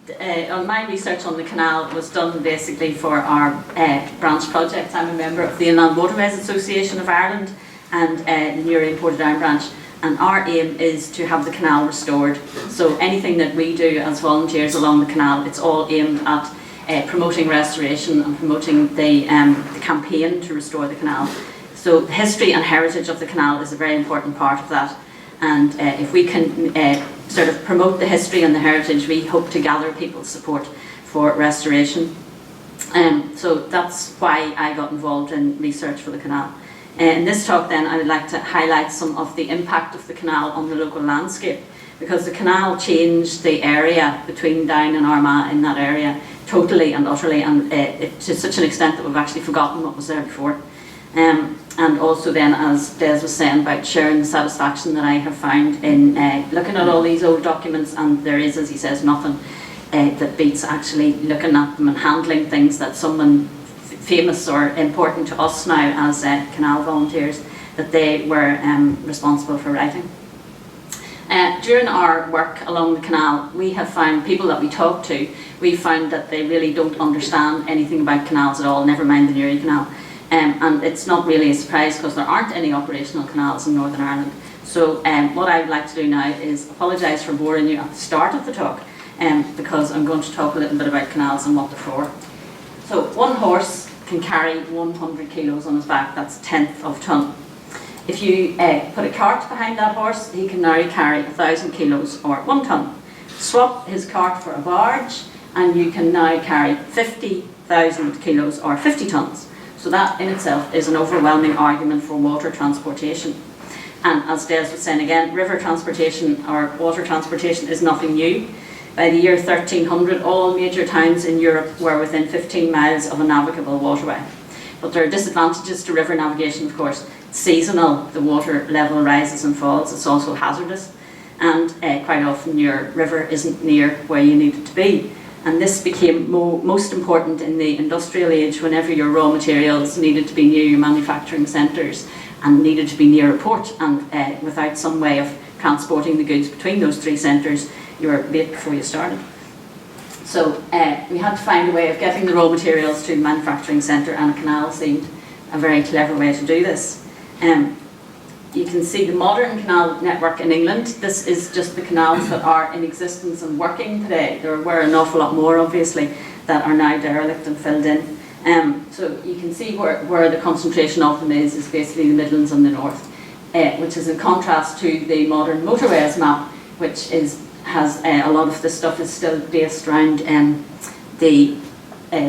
my research on the canal was done basically for our branch project. I'm a member of the Inland Waterways Association of Ireland and the Newry and Portadown branch, and our aim is to have the canal restored. So anything that we do as volunteers along the canal, it's all aimed at promoting restoration and promoting the campaign to restore the canal. So the history and heritage of the canal is a very important part of that, and if we can sort of promote the history and the heritage, we hope to gather people's support for restoration. So that's why I got involved in research for the canal. In this talk then I would like to highlight some of the impact of the canal on the local landscape, because the canal changed the area between Down and Armagh in that area totally and utterly, and to such an extent that we've actually forgotten what was there before. And also then, as Des was saying, about sharing the satisfaction that I have found in looking at all these old documents, and there is, as he says, nothing that beats actually looking at them and handling things that someone famous or important to us now as canal volunteers, that they were responsible for writing. During our work along the canal, we have found people that we talk to, we found that they really don't understand anything about canals at all, never mind the Newry Canal. And it's not really a surprise because there aren't any operational canals in Northern Ireland. So what I would like to do now is apologise for boring you at the start of the talk, because I'm going to talk a little bit about canals and what they're for. So one horse can carry 100 kilos on his back, that's a tenth of a tonne. If you put a cart behind that horse, he can now carry 1,000 kilos or 1 tonne. Swap his cart for a barge and you can now carry 50,000 kilos or 50 tonnes. So that in itself is an overwhelming argument for water transportation. And as Des was saying again, river transportation or water transportation is nothing new. By the year 1300, all major towns in Europe were within 15 miles of a navigable waterway. But there are disadvantages to river navigation, of course. It's seasonal, the water level rises and falls, it's also hazardous, and quite often your river isn't near where you need it to be. And this became most important in the industrial age, whenever your raw materials needed to be near your manufacturing centres and needed to be near a port, and without some way of transporting the goods between those three centres, you were late before you started. So we had to find a way of getting the raw materials to the manufacturing centre, and a canal seemed a very clever way to do this. You can see the modern canal network in England. This is just the canals that are in existence and working today. There were an awful lot more, obviously, that are now derelict and filled in. So you can see where the concentration of them is basically the Midlands and the North, which is in contrast to the modern motorways map, which has a lot of this stuff is still based around the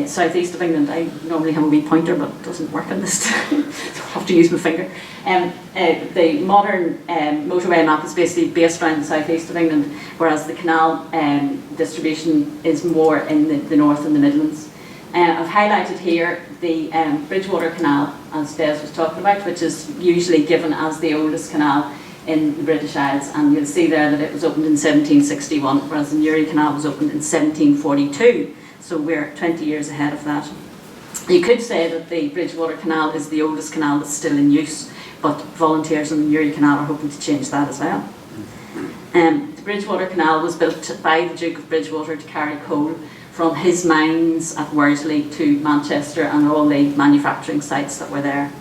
southeast of England. I normally have a wee pointer, but it doesn't work on this time, so I have to use my finger. The modern motorway map is basically based around the southeast of England, whereas the canal distribution is more in the north and the Midlands. I've highlighted here the Bridgewater Canal, as Des was talking about, which is usually given as the oldest canal in the British Isles, and you'll see there that it was opened in 1761, whereas the Newry Canal was opened in 1742. So we're 20 years ahead of that. You could say that the Bridgewater Canal is the oldest canal that's still in use, but volunteers on the Newry Canal are hoping to change that as well. The Bridgewater Canal was built by the Duke of Bridgewater to carry coal from his mines at Worsley to Manchester and all the manufacturing sites that were there.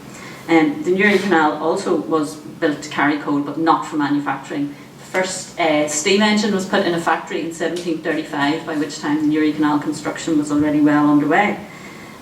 The Newry Canal also was built to carry coal, but not for manufacturing. The first steam engine was put in a factory in 1735, by which time the Newry Canal construction was already well underway.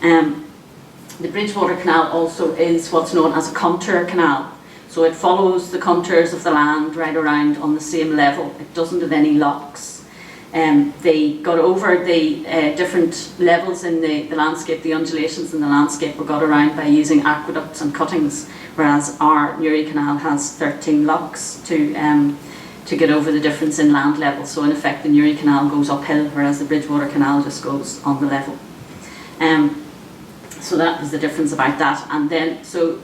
The Bridgewater Canal also is what's known as a contour canal. So it follows the contours of the land right around on the same level. It doesn't have any locks. They got over the different levels in the landscape, the undulations in the landscape were got around by using aqueducts and cuttings, whereas our Newry Canal has 13 locks to get over the difference in land level. So in effect the Newry Canal goes uphill, whereas the Bridgewater Canal just goes on the level. So that was the difference about that. And then, so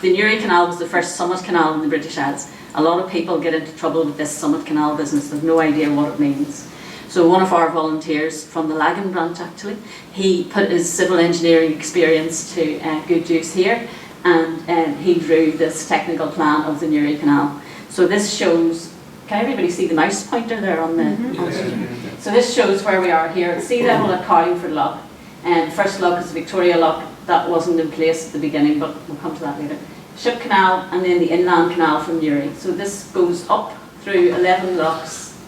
the Newry Canal was the first summit canal in the British Isles. A lot of people get into trouble with this summit canal business, they've no idea what it means. So one of our volunteers from the Lagan branch actually, he put his civil engineering experience to good use here, and he drew this technical plan of the Newry Canal. So this shows can everybody see the mouse pointer there on the, on the so this shows where we are here at sea level at Carlingford Lock. And the first lock is the Victoria Lock. That wasn't in place at the beginning, but we'll come to that later. Ship Canal, and then the inland canal from Newry. So this goes up through 11 locks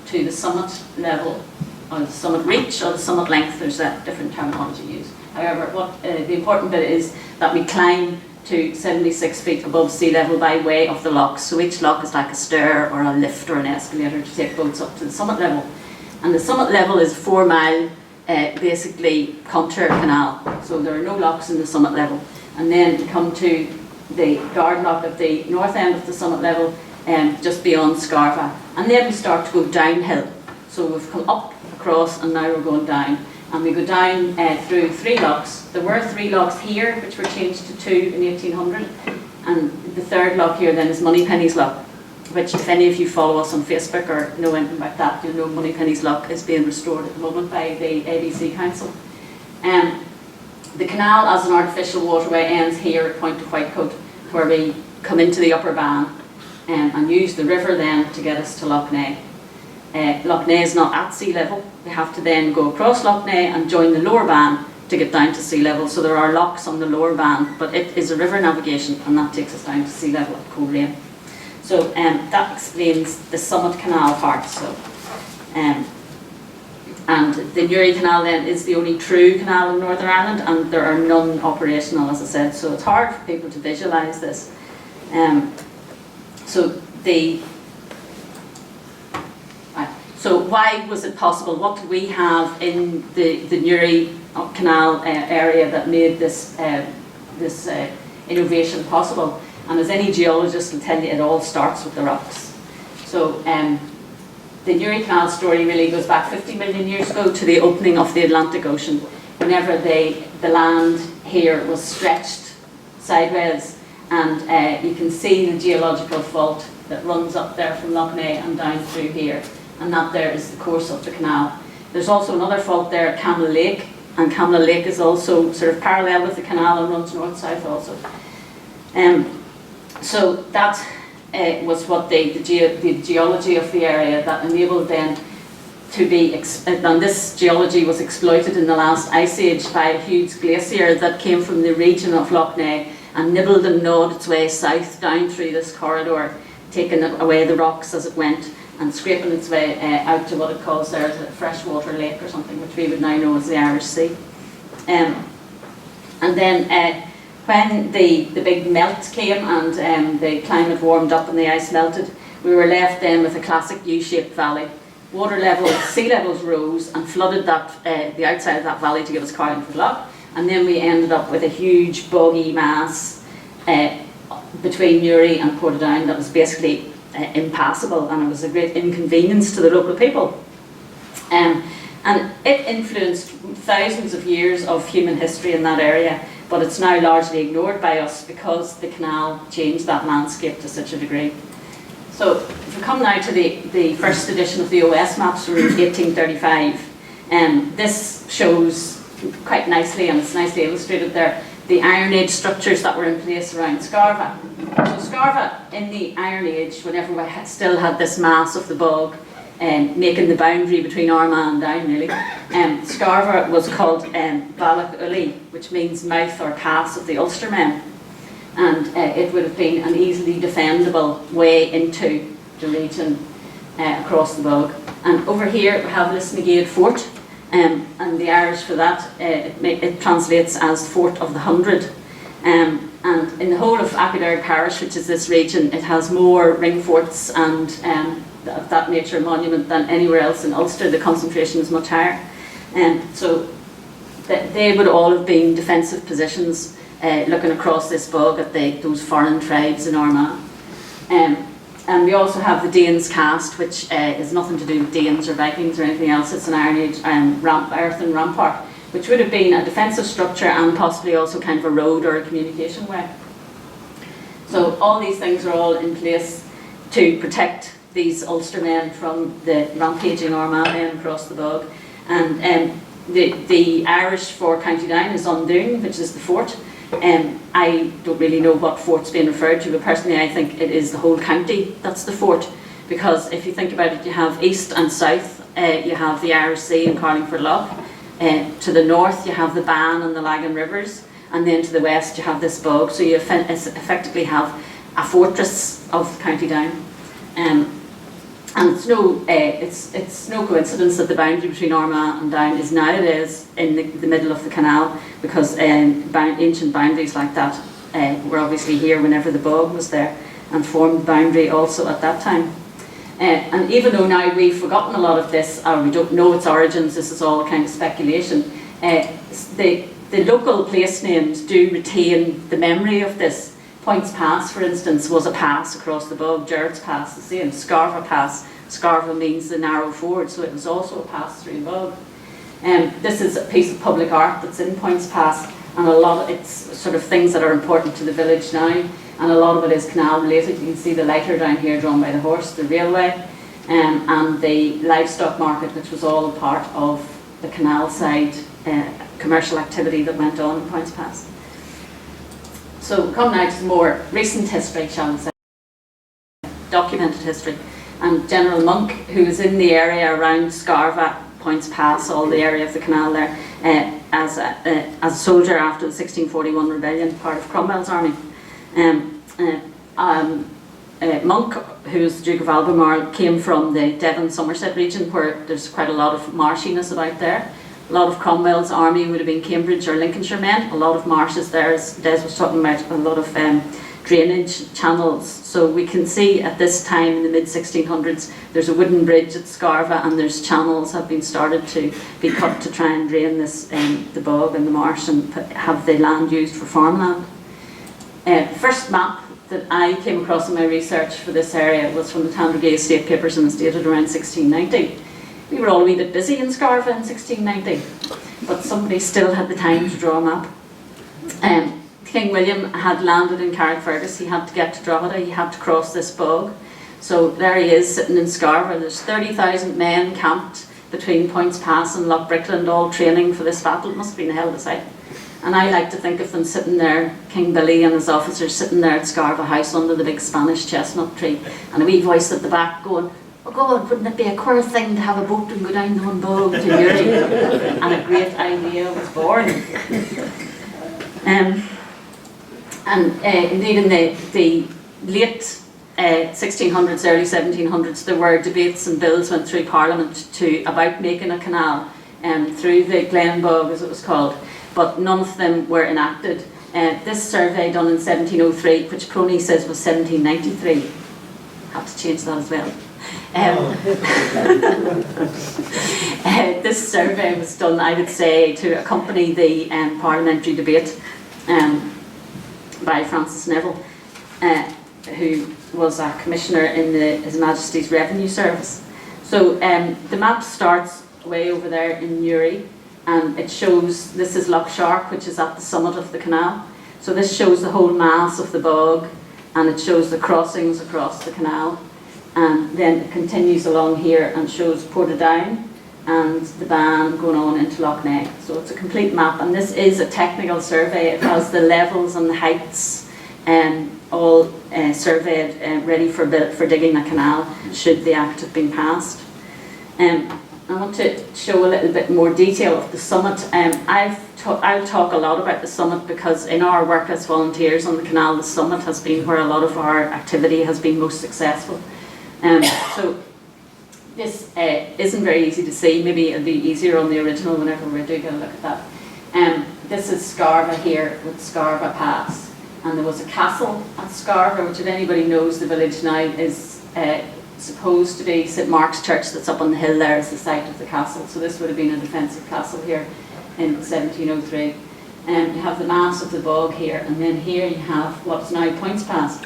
to the summit level, or the summit reach, or the summit length. There's a different terminology used. However, what the important bit is that we climb to 76 feet above sea level by way of the locks. So each lock is like a stair or a lift or an escalator to take boats up to the summit level. And the summit level is 4 mile, basically contour canal. So there are no locks in the summit level. And then we come to the guard lock at the north end of the summit level, just beyond Scarva. And then we start to go downhill. So we've come up, across, and now we're going down. And we go down through 3 locks. There were 3 locks here, which were changed to 2 in 1800. And the third lock here then is Moneypenny's Lock, which if any of you follow us on Facebook or know anything about that, you'll know Moneypenny's Lock is being restored at the moment by the ABC Council. The canal as an artificial waterway ends here at Point of Whitecoat, where we come into the upper Bann and use the river then to get us to Lough Neagh. Lough Neagh is not at sea level. We have to then go across Lough Neagh and join the lower Bann to get down to sea level. So there are locks on the lower Bann, but it is a river navigation, and that takes us down to sea level at Coleraine. So that explains the Summit Canal part. So, and the Newry Canal then is the only true canal in Northern Ireland, and there are none operational, as I said. So it's hard for people to visualise this. So why was it possible? What did we have in the Newry Canal area that made this innovation possible? And as any geologist will tell you, it all starts with the rocks. So the Newry Canal story really goes back 50 million years ago to the opening of the Atlantic Ocean, whenever the land here was stretched sideways, and you can see the geological fault that runs up there from Lough Neagh and down through here, and that there is the course of the canal. There's also another fault there at Camla Lake, and Camla Lake is also sort of parallel with the canal and runs north-south also. So that was what the geology of the area that enabled then to be, and this geology was exploited in the last ice age by a huge glacier that came from the region of Lough Neagh and nibbled and gnawed its way south down through this corridor, taking away the rocks as it went and scraping its way out to what it calls there as a freshwater lake or something, which we would now know as the Irish Sea. And then when the big melt came and the climate warmed up and the ice melted, we were left then with a classic U-shaped valley. Water level, sea levels rose and flooded that the outside of that valley to give us Carlingford Lock, and then we ended up with a huge boggy mass between Newry and Portadown that was basically impassable, and it was a great inconvenience to the local people. And it influenced thousands of years of human history in that area, but it's now largely ignored by us because the canal changed that landscape to such a degree. So if we come now to the first edition of the OS maps from 1835, this shows quite nicely, and it's nicely illustrated there, the Iron Age structures that were in place around Scarva. So Scarva in the Iron Age, whenever we still had this mass of the bog, making the boundary between Armagh and Down really, Scarva was called Ballach Uli, which means mouth or pass of the Ulstermen, and it would have been an easily defendable way into the region across the bog. And over here we have Lisnagade Fort, and the Irish for that, it translates as Fort of the Hundred. And in the whole of Achill Parish, which is this region, it has more ring forts and of that nature monument than anywhere else in Ulster. The concentration is much higher. So they would all have been defensive positions looking across this bog at those foreign tribes in Armagh. And we also have the Danes Cast, which is nothing to do with Danes or Vikings or anything else. It's an Iron Age earthen rampart, which would have been a defensive structure and possibly also kind of a road or a communication way. So all these things are all in place to protect these Ulstermen from the rampaging Armagh men across the bog. And the Irish for County Down is Undoon, which is the fort. I don't really know what fort's being referred to, but personally I think it is the whole county that's the fort, because if you think about it, you have east and south, you have the Irish Sea and Carlingford Lough. To the north you have the Bann and the Lagan rivers, and then to the west you have this bog. So you effectively have a fortress of County Down. And it's no coincidence that the boundary between Armagh and Down is nowadays in the middle of the canal, because ancient boundaries like that were obviously here whenever the bog was there, and formed the boundary also at that time. And even though now we've forgotten a lot of this, or we don't know its origins, this is all kind of speculation, the local place names do retain the memory of this. Points Pass, for instance, was a pass across the bog. Gerard's Pass, the same. Scarva Pass. Scarva means the narrow ford, so it was also a pass through the bog. This is a piece of public art that's in Points Pass, and a lot of it's sort of things that are important to the village now, and a lot of it is canal related. You can see the lighter down here drawn by the horse, the railway, and the livestock market, which was all part of the canal side commercial activity that went on in Points Pass. So we come now to more recent history, shall we say, documented history. And General Monk, who was in the area around Scarva, Points Pass, all the area of the canal there, as a soldier after the 1641 rebellion, part of Cromwell's army. Monk, who was the Duke of Albemarle, came from the Devon-Somerset region, where there's quite a lot of marshiness about there. A lot of Cromwell's army would have been Cambridge or Lincolnshire men. A lot of marshes there, as Des was talking about, a lot of drainage channels. So we can see at this time in the mid-1600s, there's a wooden bridge at Scarva, and there's channels have been started to be cut to try and drain this, the bog and the marsh, and have the land used for farmland. The first map that I came across in my research for this area was from the Tandragee Estate Papers, and was dated around 1690. We were all a wee bit busy in Scarva in 1690, but somebody still had the time to draw a map. King William had landed in Carrickfergus. He had to get to Drogheda, he had to cross this bog. So there he is sitting in Scarva. There's 30,000 men camped between Points Pass and Loch Brickland, all training for this battle. It must have been a hell of a sight. And I like to think of them sitting there, King Billy and his officers sitting there at Scarva House under the big Spanish chestnut tree, and a wee voice at the back going, "Oh God, wouldn't it be a queer thing to have a boat and go down the one bog to Newry?" And a great idea was born. Indeed, in the late 1600s, early 1700s, there were debates and bills went through Parliament about making a canal through the Glen Bog, as it was called, but none of them were enacted. This survey done in 1703, which PRONI says was 1793, have to change that as well. This survey was done, I would say, to accompany the parliamentary debate by Francis Neville, who was a commissioner in His Majesty's Revenue Service. So the map starts way over there in Newry, and it shows, this is Loch Shark, which is at the summit of the canal. So this shows the whole mass of the bog, and it shows the crossings across the canal. And then it continues along here and shows Portadown and the Bann going on into Loch Ness. So it's a complete map, and this is a technical survey. It has the levels and the heights all surveyed, ready for digging a canal should the Act have been passed. I want to show a little bit more detail of the summit. I'll talk a lot about the summit because in our work as volunteers on the canal, the summit has been where a lot of our activity has been most successful. So this isn't very easy to see. Maybe it'll be easier on the original whenever we do get a look at that. This is Scarva here with Scarva Pass, and there was a castle at Scarva, which if anybody knows the village now is supposed to be St Mark's Church, that's up on the hill there, is the site of the castle. So this would have been a defensive castle here in 1703. You have the mass of the bog here, and then here you have what's now Points Pass,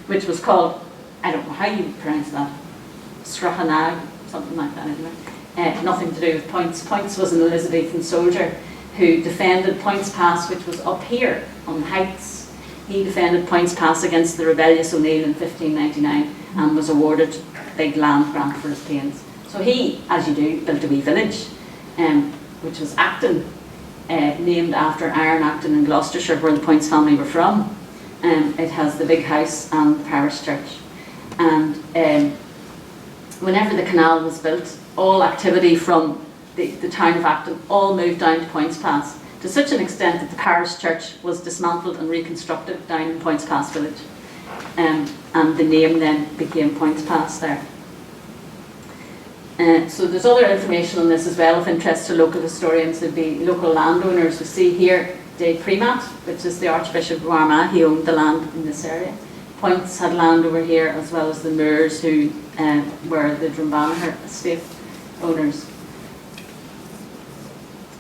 which was called, I don't know how you pronounce that, Strahanag, something like that anyway. Nothing to do with Points. Points was an Elizabethan soldier who defended Points Pass, which was up here on the heights. He defended Points Pass against the rebellious O'Neill in 1599 and was awarded a big land grant for his pains. So he, as you do, built a wee village, which was Acton, named after Iron Acton in Gloucestershire, where the Points family were from. It has the big house and the parish church. And whenever the canal was built, all activity from the town of Acton all moved down to Points Pass, to such an extent that the parish church was dismantled and reconstructed down in Points Pass village. And the name then became Points Pass there. So there's other information on this as well of interest to local historians. There'd be local landowners. We see here De Primat, which is the Archbishop of Armagh. He owned the land in this area. Points had land over here, as well as the Moors, who were the Drumbanagher estate owners.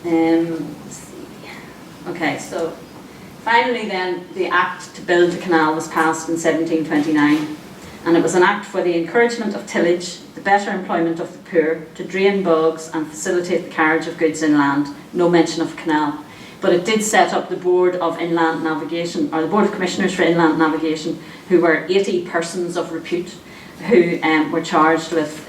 Let's see. Okay, so finally then, the Act to Build the Canal was passed in 1729, and it was an act for the encouragement of tillage, the better employment of the poor, to drain bogs and facilitate the carriage of goods inland. No mention of canal. But it did set up the Board of Inland Navigation, or the Board of Commissioners for Inland Navigation, who were 80 persons of repute, who were charged with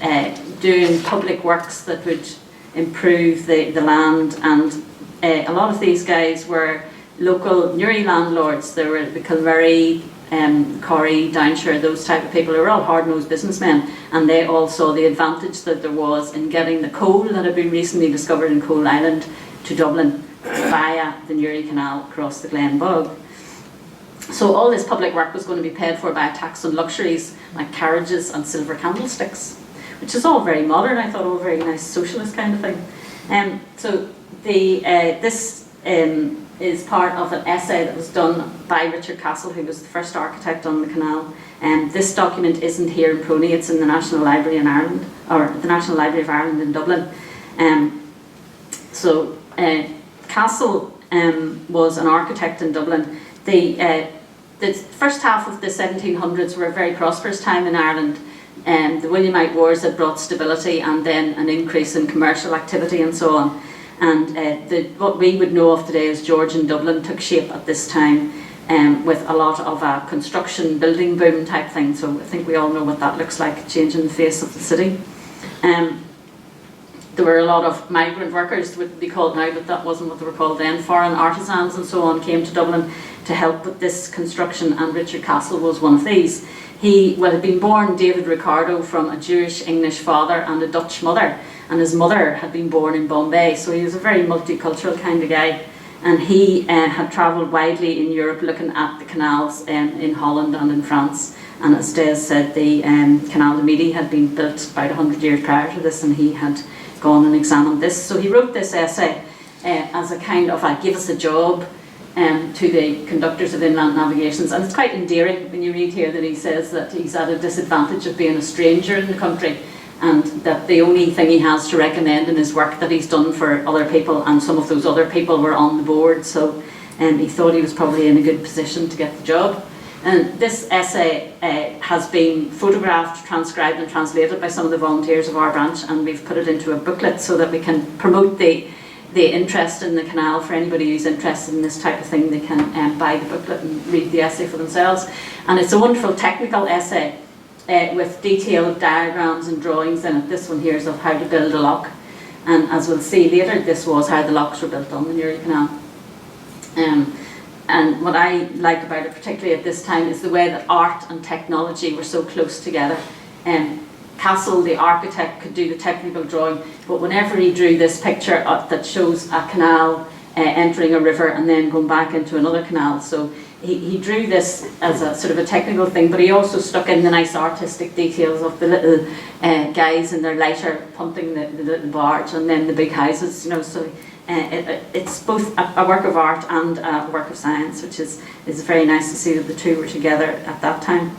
doing public works that would improve the land. And a lot of these guys were local Newry landlords. They were the Kilmurray, Corrie, Downshire, those type of people. They were all hard-nosed businessmen, and they all saw the advantage that there was in getting the coal that had been recently discovered in Coal Island to Dublin via the Newry Canal across the Glen Bog. So all this public work was going to be paid for by a tax on luxuries like carriages and silver candlesticks, which is all very modern, I thought, all very nice socialist kind of thing. So this is part of an essay that was done by Richard Castle, who was the first architect on the canal. This document isn't here in PRONI, it's in the National Library in Ireland, or the National Library of Ireland in Dublin. Castle was an architect in Dublin. The first half of the 1700s were a very prosperous time in Ireland. The Williamite Wars had brought stability and then an increase in commercial activity and so on. And what we would know of today as Georgian Dublin took shape at this time, with a lot of a construction building boom type thing. So I think we all know what that looks like, changing the face of the city. There were a lot of migrant workers, would be called now, but that wasn't what they were called then. Foreign artisans and so on came to Dublin to help with this construction, and Richard Castle was one of these. He had been born David Ricardo from a Jewish English father and a Dutch mother, and his mother had been born in Bombay, so he was a very multicultural kind of guy. And he had travelled widely in Europe looking at the canals in Holland and in France. And as Des said, the Canal de Midi had been built about 100 years prior to this, and he had gone and examined this. So he wrote this essay as a kind of a give us a job to the conductors of inland navigations. And it's quite endearing when you read here that he says that he's at a disadvantage of being a stranger in the country, and that the only thing he has to recommend in his work that he's done for other people, and some of those other people were on the board, so he thought he was probably in a good position to get the job. And this essay has been photographed, transcribed and translated by some of the volunteers of our branch, and we've put it into a booklet so that we can promote the interest in the canal. For anybody who's interested in this type of thing, they can buy the booklet and read the essay for themselves. And it's a wonderful technical essay with detailed diagrams and drawings in it. This one here is of how to build a lock, and as we'll see later, this was how the locks were built on the Newry Canal. And what I like about it, particularly at this time, is the way that art and technology were so close together. Castle, the architect, could do the technical drawing, but whenever he drew this picture that shows a canal entering a river and then going back into another canal, so he drew this as a sort of a technical thing, but he also stuck in the nice artistic details of the little guys in their lighter pumping the little barge, and then the big houses, you know. So it's both a work of art and a work of science, which is very nice to see that the two were together at that time.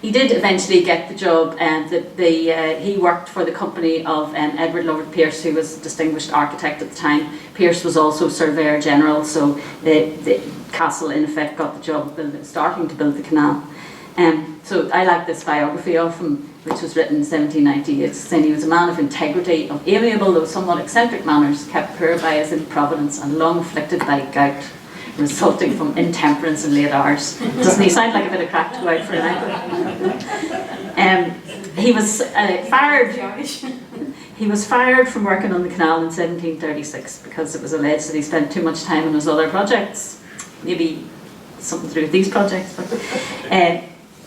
He did eventually get the job, and he worked for the company of Edward Lovett Pearce, who was a distinguished architect at the time. Pearce was also Surveyor General, so the Castle in effect got the job of starting to build the canal. So I like this biography of him, which was written in 1798, saying he was a man of integrity, of amiable though somewhat eccentric manners, kept poor by his improvidence and long afflicted by gout, resulting from intemperance and late hours. Doesn't he sound like a bit of crack to go out for a night? He was fired. He was fired from working on the canal in 1736 because it was alleged that he spent too much time on his other projects. Maybe something to do with these projects. But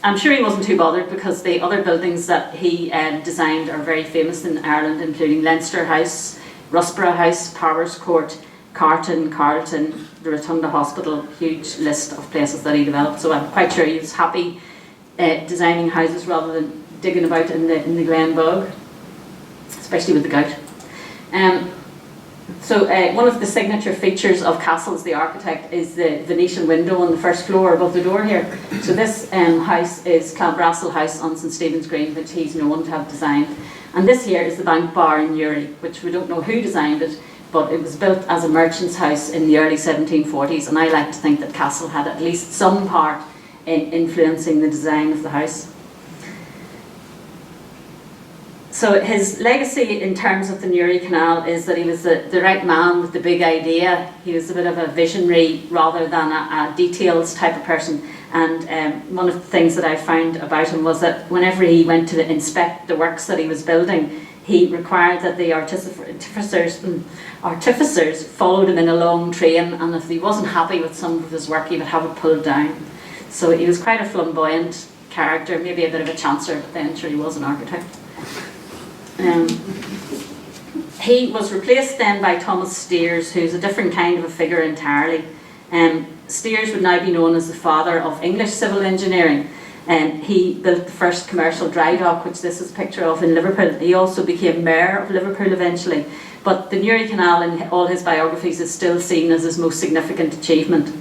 I'm sure he wasn't too bothered, because the other buildings that he designed are very famous in Ireland, including Leinster House, Rusborough House, Powers Court, Carton, Carlton, the Rotunda Hospital, huge list of places that he developed. So I'm quite sure he was happy designing houses rather than digging about in the Glen Bog, especially with the gout. So one of the signature features of Castle's, the architect, is the Venetian window on the first floor above the door here. So this house is Clanbrassil House on St Stephen's Green, which he's known to have designed. And this here is the Bank Bar in Newry, which we don't know who designed it, but it was built as a merchant's house in the early 1740s, and I like to think that Castle had at least some part in influencing the design of the house. So his legacy in terms of the Newry Canal is that he was the right man with the big idea. He was a bit of a visionary rather than a details type of person. And one of the things that I found about him was that whenever he went to inspect the works that he was building, he required that the artificers followed him in a long train, and if he wasn't happy with some of his work, he would have it pulled down. So he was quite a flamboyant character, maybe a bit of a chancer, but then sure he was an architect. He was replaced then by Thomas Steers, who's a different kind of a figure entirely. Steers would now be known as the father of English civil engineering. He built the first commercial dry dock, which this is a picture of, in Liverpool. He also became mayor of Liverpool eventually. But the Newry Canal in all his biographies is still seen as his most significant achievement.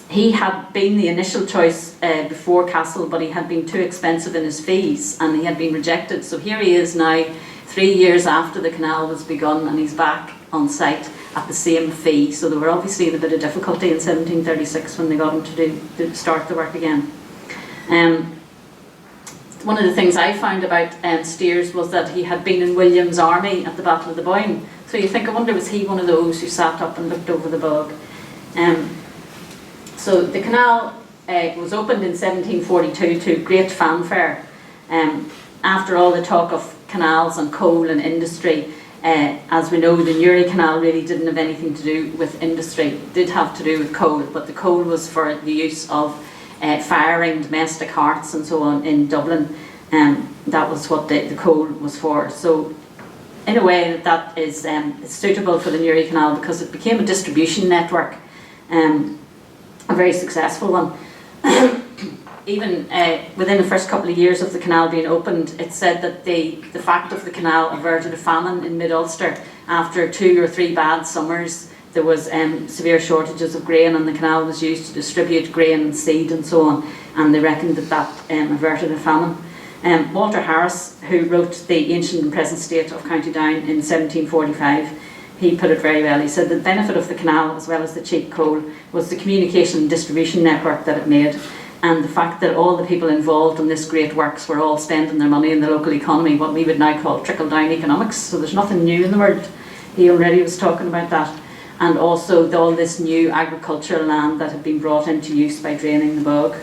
He had been the initial choice before Castle, but he had been too expensive in his fees and he had been rejected. So here he is now, 3 years after the canal was begun, and he's back on site at the same fee. So they were obviously in a bit of difficulty in 1736 when they got him to start the work again. One of the things I found about Steers was that he had been in William's army at the Battle of the Boyne. So you think, I wonder, was he one of those who sat up and looked over the bog? So the canal was opened in 1742 to great fanfare. After all the talk of canals and coal and industry, as we know, the Newry Canal really didn't have anything to do with industry. It did have to do with coal, but the coal was for the use of firing domestic hearths and so on in Dublin. That was what the coal was for. So in a way that is suitable for the Newry Canal, because it became a distribution network, a very successful one. Even within the first couple of years of the canal being opened, it said that the fact of the canal averted a famine in mid-Ulster. After 2 or 3 bad summers, there was severe shortages of grain, and the canal was used to distribute grain and seed and so on, and they reckoned that averted a famine. Walter Harris, who wrote The Ancient and Present State of County Down in 1745, he put it very well. He said the benefit of the canal, as well as the cheap coal, was the communication and distribution network that it made, and the fact that all the people involved in this great works were all spending their money in the local economy, what we would now call trickle-down economics. So there's nothing new in the word. He already was talking about that. And also all this new agricultural land that had been brought into use by draining the bog.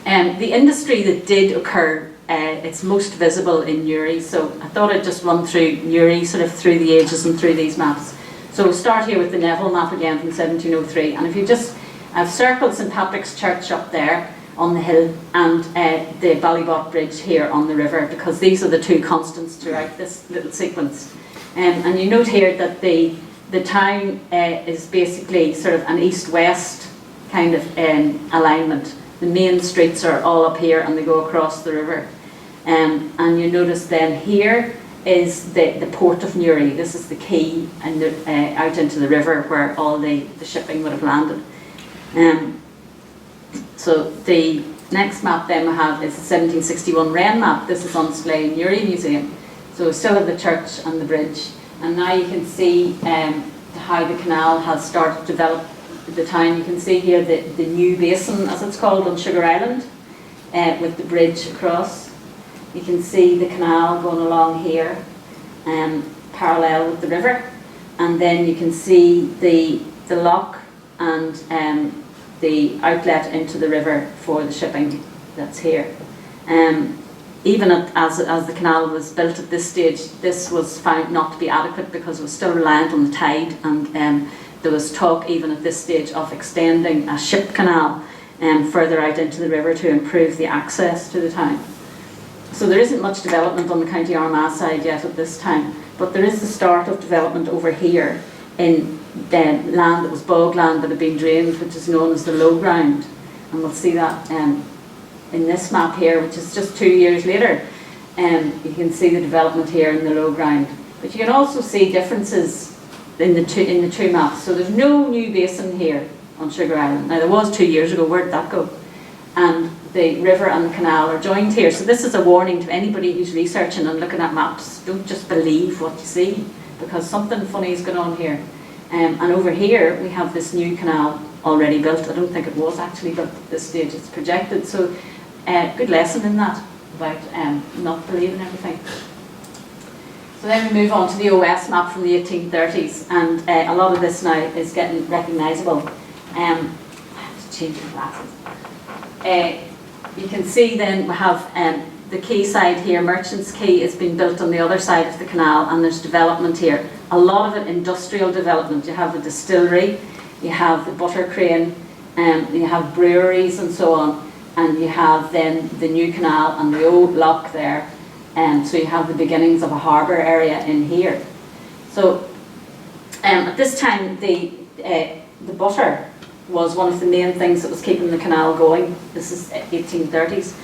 The industry that did occur, it's most visible in Newry, so I thought I'd just run through Newry sort of through the ages and through these maps. So we'll start here with the Neville map again from 1703, and if you just have circled St Patrick's Church up there on the hill and the Ballybot Bridge here on the river, because these are the two constants throughout this little sequence. And you note here that the town is basically sort of an east-west kind of alignment. The main streets are all up here and they go across the river. And you notice then here is the port of Newry. This is the quay and out into the river where all the shipping would have landed. So the next map then we have is the 1761 Wren map. This is on display in Newry Museum. So still have the church and the bridge. And now you can see how the canal has started to develop the town. You can see here the new basin, as it's called, on Sugar Island, with the bridge across. You can see the canal going along here, parallel with the river. And then you can see the lock and the outlet into the river for the shipping that's here. Even as the canal was built at this stage, this was found not to be adequate because it was still reliant on the tide, and there was talk even at this stage of extending a ship canal further out into the river to improve the access to the town. So there isn't much development on the County Armagh side yet at this time, but there is the start of development over here in land that was bog land that had been drained, which is known as the low ground. And we'll see that in this map here, which is just 2 years later. You can see the development here in the low ground. But you can also see differences in the two maps. So there's no new basin here on Sugar Island. Now there was 2 years ago, where did that go? And the river and the canal are joined here. So this is a warning to anybody who's researching and looking at maps. Don't just believe what you see, because something funny is going on here. And over here we have this new canal already built. I don't think it was actually built at this stage, it's projected. So good lesson in that, about not believing everything. So then we move on to the OS map from the 1830s, and a lot of this now is getting recognisable. I have to change my glasses. You can see then we have the quay side here. Merchants Quay is being built on the other side of the canal, and there's development here. A lot of it industrial development. You have the distillery, you have the butter crane, you have breweries and so on, and you have then the new canal and the old lock there. So you have the beginnings of a harbour area in here. So at this time the butter was one of the main things that was keeping the canal going. This is 1830s.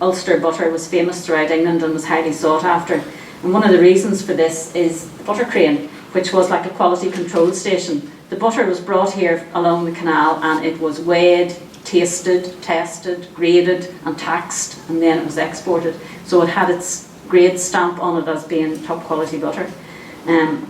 Ulster butter was famous throughout England and was highly sought after. And one of the reasons for this is the butter crane, which was like a quality control station. The butter was brought here along the canal, and it was weighed, tasted, tested, graded and taxed, and then it was exported. So it had its grade stamp on it as being top quality butter. And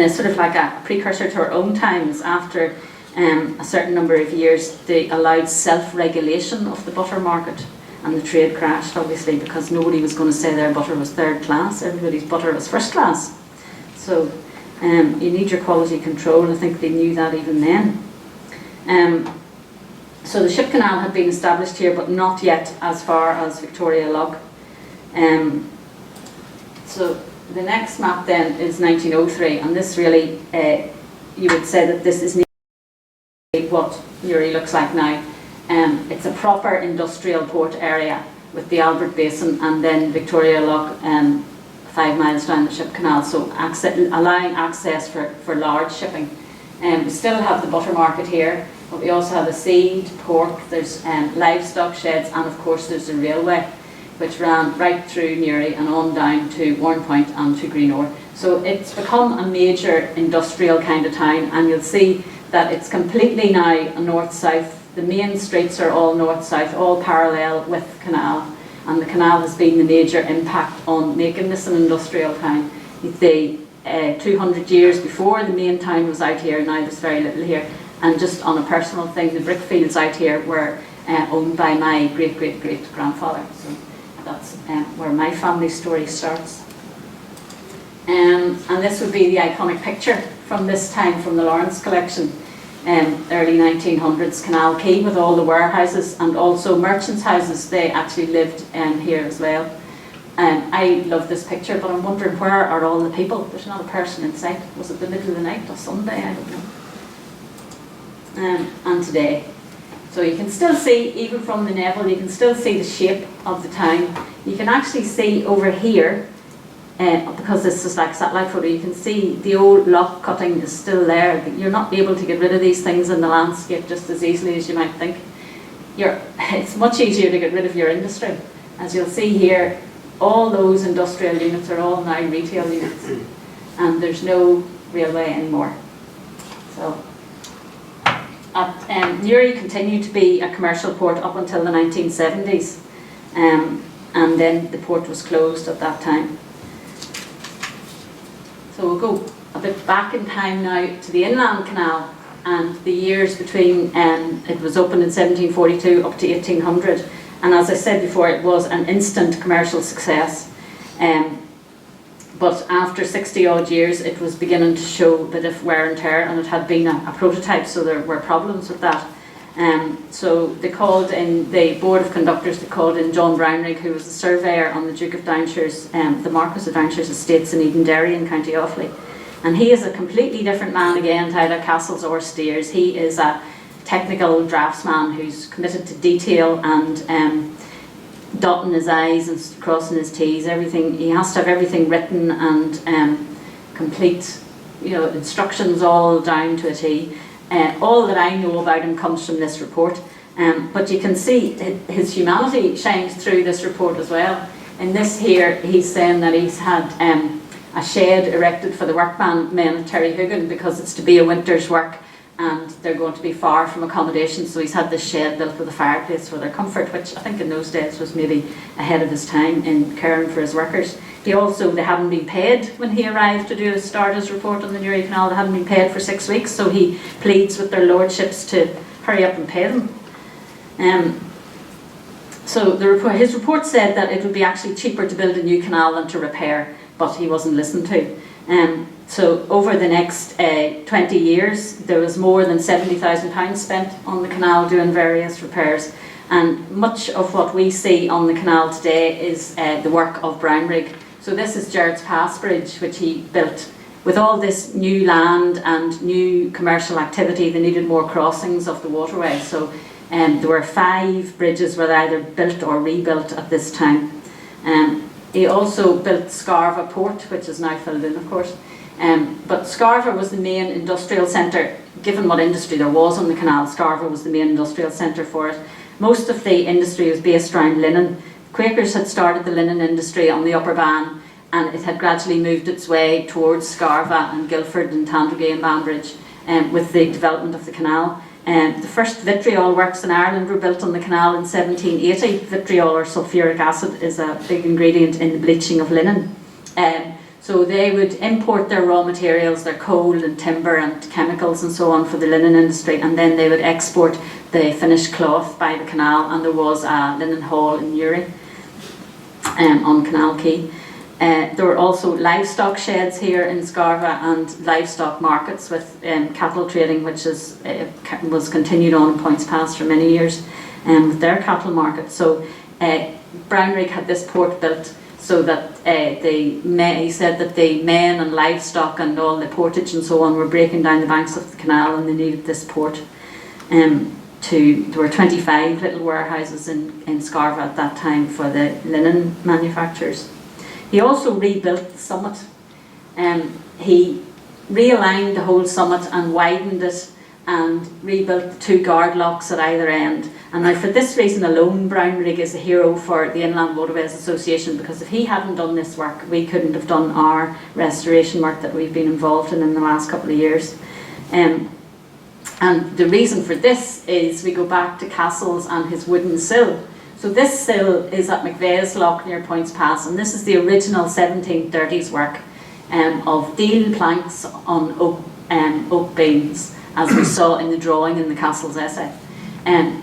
it's sort of like a precursor to our own times. After a certain number of years, they allowed self-regulation of the butter market, and the trade crashed, obviously, because nobody was going to say their butter was third class. Everybody's butter was first class. So you need your quality control, and I think they knew that even then. So the ship canal had been established here, but not yet as far as Victoria Lough. So the next map then is 1903, and this really, you would say that this is what Newry looks like now. It's a proper industrial port area with the Albert Basin and then Victoria Lough 5 miles down the ship canal, so allowing access for large shipping. We still have the butter market here, but we also have a seed, pork, there's livestock sheds, and of course there's the railway, which ran right through Newry and on down to Warrenpoint and to Greenore. So it's become a major industrial kind of town, and you'll see that it's completely now a north-south. The main streets are all north-south, all parallel with the canal, and the canal has been the major impact on making this an industrial town. 200 years before, the main town was out here, now there's very little here. And just on a personal thing, the brick fields out here were owned by my great-great-great-grandfather. So that's where my family story starts. And this would be the iconic picture from this time, from the Lawrence collection. Early 1900s Canal Quay with all the warehouses and also merchants' houses. They actually lived here as well. I love this picture, but I'm wondering, where are all the people? There's not a person in sight. Was it the middle of the night or Sunday? I don't know. And today. So you can still see, even from the Neville, you can still see the shape of the town. You can actually see over here, because this is like satellite photo, you can see the old lock cutting is still there. You're not able to get rid of these things in the landscape just as easily as you might think. It's much easier to get rid of your industry. As you'll see here, all those industrial units are all now retail units, and there's no railway anymore. So Newry continued to be a commercial port up until the 1970s, and then the port was closed at that time. So we'll go a bit back in time now to the Inland Canal and the years between, it was opened in 1742 up to 1800, and as I said before, it was an instant commercial success. But after 60 odd years, it was beginning to show a bit of wear and tear, and it had been a prototype, so there were problems with that. So they called in, the board of conductors, they called in John Brownrigg, who was a surveyor on the Duke of Downshire's, the Marquess of Downshire's estates in Edenderry in County Offaly. And he is a completely different man again to either castles or steers. He is a technical draftsman who's committed to detail and dotting his I's and crossing his T's. Everything, he has to have everything written and complete, instructions all down to a T. All that I know about him comes from this report. But you can see his humanity shines through this report as well. In this here, he's saying that he's had a shed erected for the workmen at Terry Hoogan because it's to be a winter's work and they're going to be far from accommodation, so he's had this shed built with a fireplace for their comfort, which I think in those days was maybe ahead of his time in caring for his workers. They hadn't been paid when he arrived to start his report on the Newry Canal. They hadn't been paid for 6 weeks, so he pleads with their lordships to hurry up and pay them. So his report said that it would be actually cheaper to build a new canal than to repair, but he wasn't listened to. So over the next 20 years, there was more than £70,000 spent on the canal doing various repairs. And much of what we see on the canal today is the work of Brownrigg. So this is Gerald's Pass Bridge, which he built. With all this new land and new commercial activity, they needed more crossings of the waterway. So there were 5 bridges were either built or rebuilt at this time. He also built Scarva Port, which is now filled in, of course. But Scarva was the main industrial centre. Given what industry there was on the canal, Scarva was the main industrial centre for it. Most of the industry was based around linen. Quakers had started the linen industry on the Upper Bann, and it had gradually moved its way towards Scarva and Guildford and Tandragee and Banbridge with the development of the canal. The first vitriol works in Ireland were built on the canal in 1780. Vitriol, or sulphuric acid, is a big ingredient in the bleaching of linen. So they would import their raw materials, their coal and timber and chemicals and so on for the linen industry, and then they would export the finished cloth by the canal, and there was a linen hall in Newry on Canal Quay. There were also livestock sheds here in Scarva and livestock markets with cattle trading, which was continued on in Points Pass for many years with their cattle market. So Brownrigg had this port built so that he said that the men and livestock and all the portage and so on were breaking down the banks of the canal, and they needed this port. There were 25 little warehouses in Scarva at that time for the linen manufacturers. He also rebuilt the summit. He realigned the whole summit and widened it and rebuilt the 2 guard locks at either end. And now for this reason alone, Brownrigg is a hero for the Inland Waterways Association, because if he hadn't done this work, we couldn't have done our restoration work that we've been involved in the last couple of years. And the reason for this is we go back to Castles and his wooden sill. So this sill is at McVeigh's Lock near Points Pass, and this is the original 1730s work of deal planks on oak beams, as we saw in the drawing in the Castle's essay.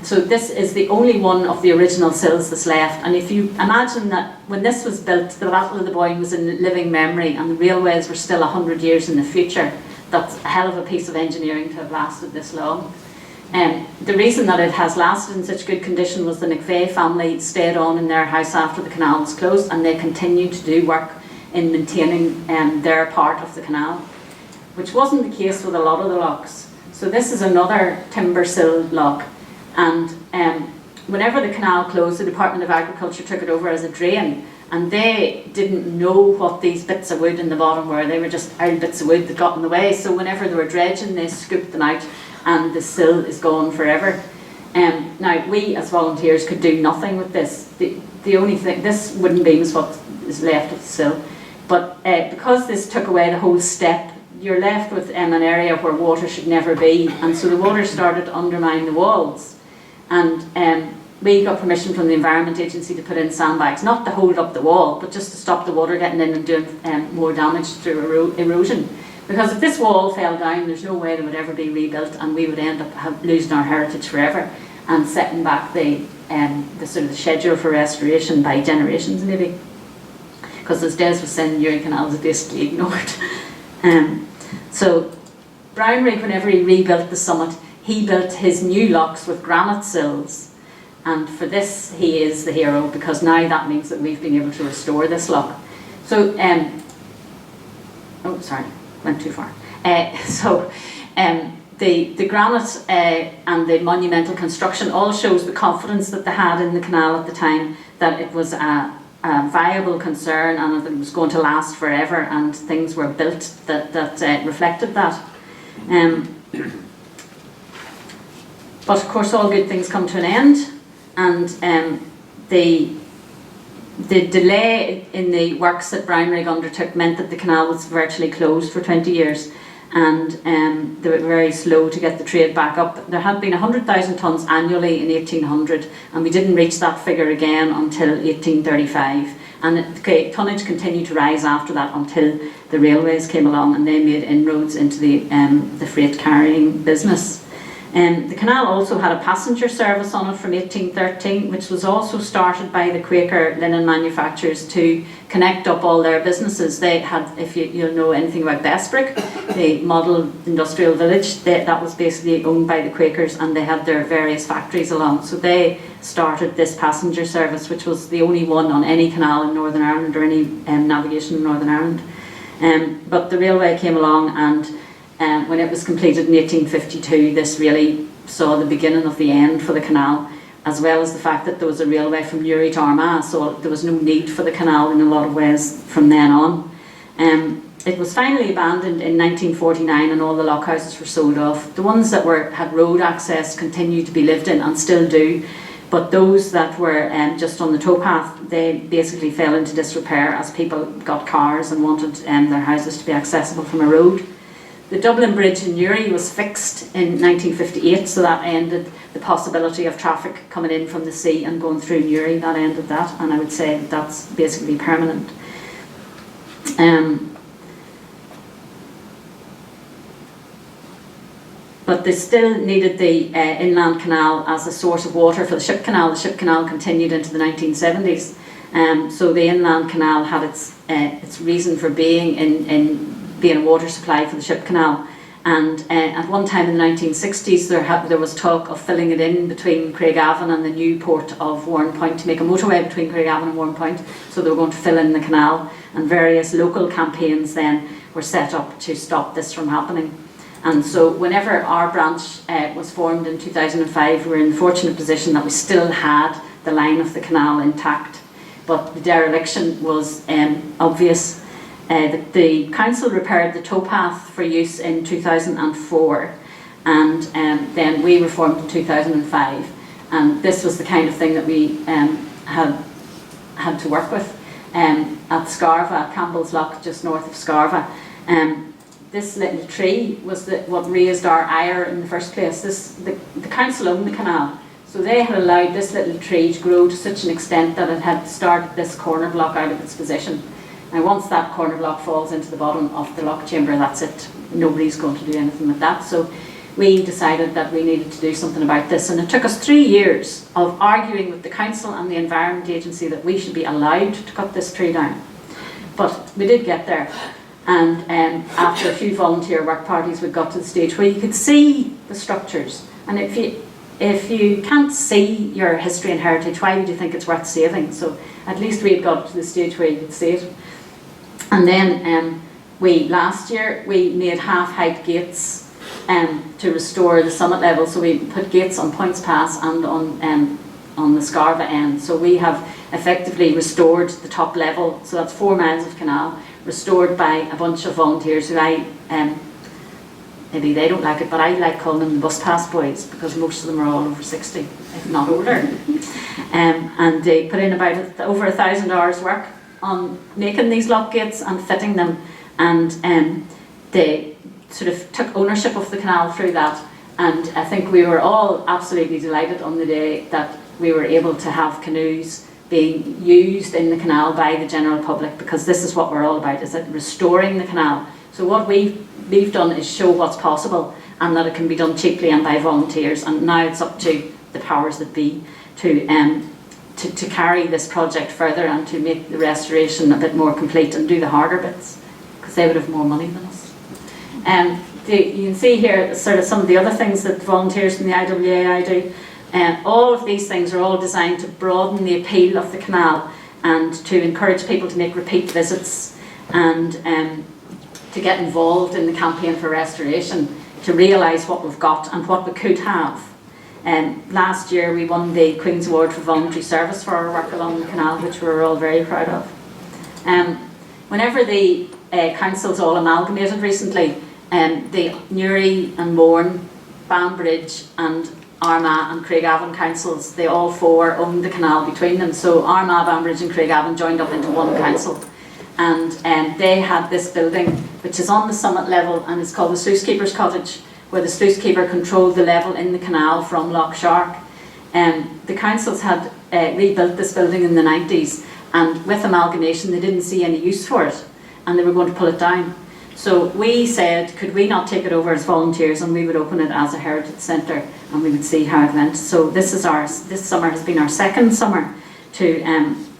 So this is the only one of the original sills that's left, and if you imagine that when this was built, the Battle of the Boyne was in living memory and the railways were still 100 years in the future, that's a hell of a piece of engineering to have lasted this long. The reason that it has lasted in such good condition was the McVeigh family stayed on in their house after the canal was closed, and they continued to do work in maintaining their part of the canal, which wasn't the case with a lot of the locks. So this is another timber sill lock, and whenever the canal closed, the Department of Agriculture took it over as a drain, and they didn't know what these bits of wood in the bottom were. They were just old bits of wood that got in the way, so whenever they were dredging, they scooped them out, and the sill is gone forever. Now, we as volunteers could do nothing with this. The only thing, this wooden beam is what is left of the sill, but because this took away the whole step, you're left with an area where water should never be, and so the water started to undermine the walls. And we got permission from the Environment Agency to put in sandbags, not to hold up the wall, but just to stop the water getting in and doing more damage through erosion. Because if this wall fell down, there's no way it would ever be rebuilt, and we would end up losing our heritage forever and setting back the sort of the schedule for restoration by generations maybe. Because as Des was saying, the Newry Canal was basically ignored. So Brownrigg, whenever he rebuilt the summit, he built his new locks with granite sills, and for this he is the hero, because now that means that we've been able to restore this lock. So, oh sorry, went too far. the granite and the monumental construction all shows the confidence that they had in the canal at the time, that it was a viable concern and that it was going to last forever, and things were built that reflected that. But of course all good things come to an end, and the delay in the works that Brownrigg undertook meant that the canal was virtually closed for 20 years. And they were very slow to get the trade back up. There had been 100,000 tonnes annually in 1800, and we didn't reach that figure again until 1835. And the tonnage continued to rise after that until the railways came along, and they made inroads into the freight carrying business. The canal also had a passenger service on it from 1813, which was also started by the Quaker linen manufacturers to connect up all their businesses. They had, if you know anything about Bestbrick, the model industrial village, that was basically owned by the Quakers, and they had their various factories along. So they started this passenger service, which was the only one on any canal in Northern Ireland, or any navigation in Northern Ireland. But the railway came along, and when it was completed in 1852, this really saw the beginning of the end for the canal, as well as the fact that there was a railway from Newry to Armagh, so there was no need for the canal in a lot of ways from then on. It was finally abandoned in 1949, and all the lockhouses were sold off. The ones that had road access continued to be lived in, and still do, but those that were just on the towpath, they basically fell into disrepair as people got cars and wanted their houses to be accessible from a road. The Dublin Bridge in Newry was fixed in 1958, so that ended the possibility of traffic coming in from the sea and going through Newry. That ended that, and I would say that's basically permanent. But they still needed the inland canal as a source of water for the ship canal. The ship canal continued into the 1970s, so the inland canal had its reason for being in being a water supply for the ship canal. And at one time in the 1960s there was talk of filling it in between Craigavon and the new port of Warrenpoint, to make a motorway between Craigavon and Warrenpoint. So they were going to fill in the canal, and various local campaigns then were set up to stop this from happening. And so whenever our branch was formed in 2005, we were in the fortunate position that we still had the line of the canal intact, but the dereliction was obvious. The council repaired the towpath for use in 2004, and then we were formed in 2005, and this was the kind of thing that we had to work with. At Scarva, Campbell's Lock, just north of Scarva, this little tree was what raised our ire in the first place. The council owned the canal, so they had allowed this little tree to grow to such an extent that it had started this corner block out of its position. Now once that corner block falls into the bottom of the lock chamber, that's it. Nobody's going to do anything with that. So we decided that we needed to do something about this, and it took us 3 years of arguing with the council and the Environment Agency that we should be allowed to cut this tree down. But we did get there, and after a few volunteer work parties, we got to the stage where you could see the structures. And if you can't see your history and heritage, why would you think it's worth saving? So at least we had got to the stage where you could see it. And then last year we made half-height gates to restore the summit level. So we put gates on Points Pass and on the Scarva end. So we have effectively restored the top level. So that's 4 miles of canal, restored by a bunch of volunteers who maybe they don't like it, but I like calling them the bus pass boys, because most of them are all over 60, if not older. And they put in about over 1,000 hours work on making these lock gates and fitting them, and they sort of took ownership of the canal through that. And I think we were all absolutely delighted on the day that we were able to have canoes being used in the canal by the general public, because this is what we're all about, is that restoring the canal. So what we've done is show what's possible, and that it can be done cheaply and by volunteers, and now it's up to the powers that be to carry this project further and to make the restoration a bit more complete and do the harder bits, because they would have more money than us. You can see here sort of some of the other things that volunteers from the IWAI do. All of these things are all designed to broaden the appeal of the canal and to encourage people to make repeat visits, and to get involved in the campaign for restoration, to realise what we've got and what we could have. Last year we won the Queen's Award for Voluntary Service for our work along the canal, which we were all very proud of. Whenever the councils all amalgamated recently, the Newry and Mourne, Banbridge and Armagh and Craigavon councils, they all four owned the canal between them. So Armagh, Banbridge and Craigavon joined up into one council. And they had this building which is on the summit level and is called the Sluice Keeper's Cottage, where the sluice keeper controlled the level in the canal from Lough Shark. The councils had rebuilt this building in the 90s, and with amalgamation they didn't see any use for it and they were going to pull it down. So we said, could we not take it over as volunteers and we would open it as a heritage centre and we would see how it went. So this summer has been our second summer to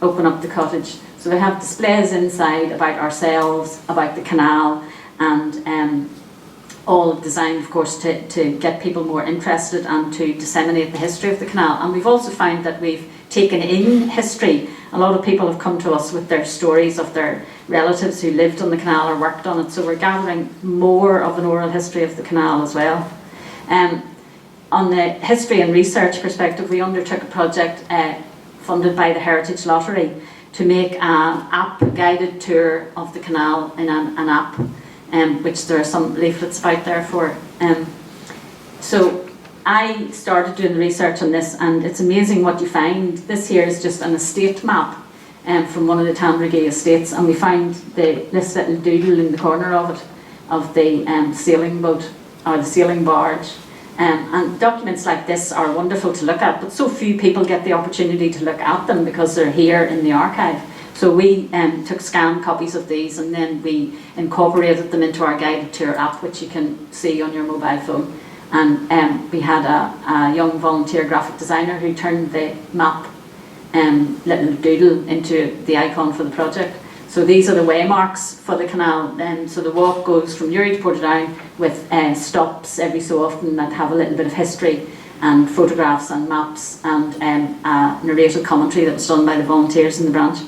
open up the cottage. So we have displays inside about ourselves, about the canal, and all designed, of course, to get people more interested and to disseminate the history of the canal. And we've also found that we've taken in history. A lot of people have come to us with their stories of their relatives who lived on the canal or worked on it, so we're gathering more of an oral history of the canal as well. On the history and research perspective, we undertook a project funded by the Heritage Lottery to make an app guided tour of the canal in an app, which there are some leaflets out there for. So I started doing the research on this, and it's amazing what you find. This here is just an estate map from one of the Tandragee estates, and we found this little doodle in the corner of it, of the sailing boat, or the sailing barge. And documents like this are wonderful to look at, but so few people get the opportunity to look at them because they're here in the archive. So we took scanned copies of these, and then we incorporated them into our guided tour app, which you can see on your mobile phone. And we had a young volunteer graphic designer who turned the map little doodle into the icon for the project. So these are the waymarks for the canal. So the walk goes from Newry to Portadown with stops every so often that have a little bit of history and photographs and maps and narrative commentary that was done by the volunteers in the branch.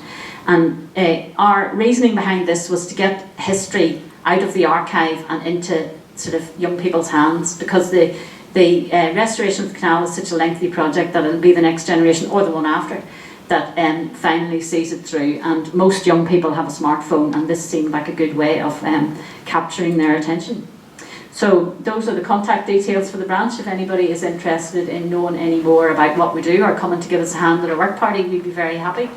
And our reasoning behind this was to get history out of the archive and into sort of young people's hands, because the restoration of the canal is such a lengthy project that it'll be the next generation or the one after that finally sees it through. And most young people have a smartphone, and this seemed like a good way of capturing their attention. So those are the contact details for the branch. If anybody is interested in knowing any more about what we do or coming to give us a hand at a work party, we'd be very happy.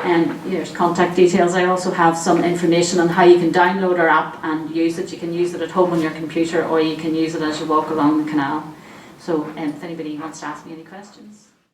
And there's contact details. I also have some information on how you can download our app and use it. You can use it at home on your computer, or you can use it as you walk along the canal. So if anybody wants to ask me any questions.